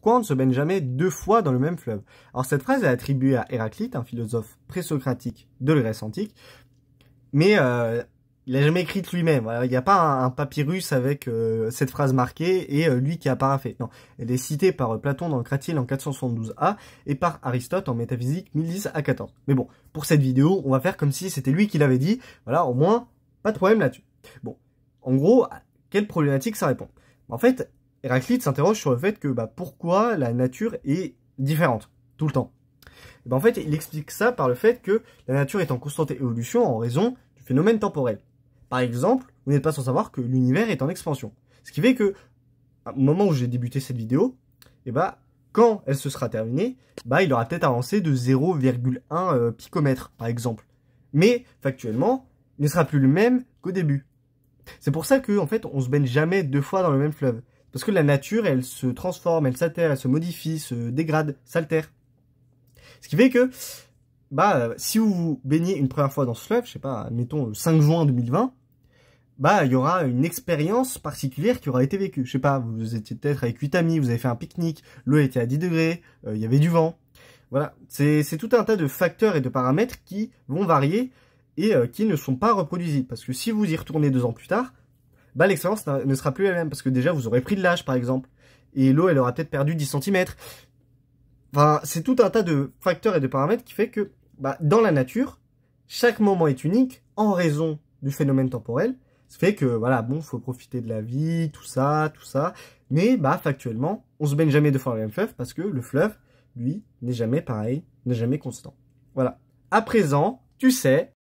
pourquoi on ne se baigne jamais 2 fois dans le même fleuve? Alors cette phrase est attribuée à Héraclite, un philosophe présocratique de la Grèce antique, mais il n'a jamais écrite lui-même. Voilà, il n'y a pas un papyrus avec cette phrase marquée et lui qui a paraphé. Non, elle est citée par Platon dans le Cratyle en 472a et par Aristote en Métaphysique 1010 à 14. Mais bon, pour cette vidéo, on va faire comme si c'était lui qui l'avait dit. Voilà, au moins, pas de problème là-dessus. Bon, en gros, quelle problématique ça répond? En fait, Héraclite s'interroge sur le fait que pourquoi la nature est différente tout le temps. Et en fait, il explique ça par le fait que la nature est en constante évolution en raison du phénomène temporel. Par exemple, vous n'êtes pas sans savoir que l'univers est en expansion. Ce qui fait que, au moment où j'ai débuté cette vidéo, quand elle se sera terminée, il aura peut-être avancé de 0,1 picomètre, par exemple. Mais, factuellement, il ne sera plus le même qu'au début. C'est pour ça que, en fait, on se baigne jamais 2 fois dans le même fleuve. Parce que la nature, elle se transforme, elle s'altère, elle se modifie, se dégrade, s'altère. Ce qui fait que, si vous vous baignez une première fois dans ce fleuve, je sais pas, mettons le 5 juin 2020, il y aura une expérience particulière qui aura été vécue. Je sais pas, vous étiez peut-être avec 8 amis, vous avez fait un pique-nique, l'eau était à 10 degrés, il y avait du vent. Voilà, c'est tout un tas de facteurs et de paramètres qui vont varier et qui ne sont pas reproduisibles. Parce que si vous y retournez 2 ans plus tard, l'expérience ne sera plus la même. Parce que déjà, vous aurez pris de l'âge, par exemple. Et l'eau, elle aura peut-être perdu 10 cm. Enfin, c'est tout un tas de facteurs et de paramètres qui fait que, dans la nature, chaque moment est unique en raison du phénomène temporel. Ça fait que, faut profiter de la vie, tout ça. Mais, factuellement, on se baigne jamais 2 fois dans le même fleuve parce que le fleuve, lui, n'est jamais pareil, n'est jamais constant. Voilà. À présent, tu sais,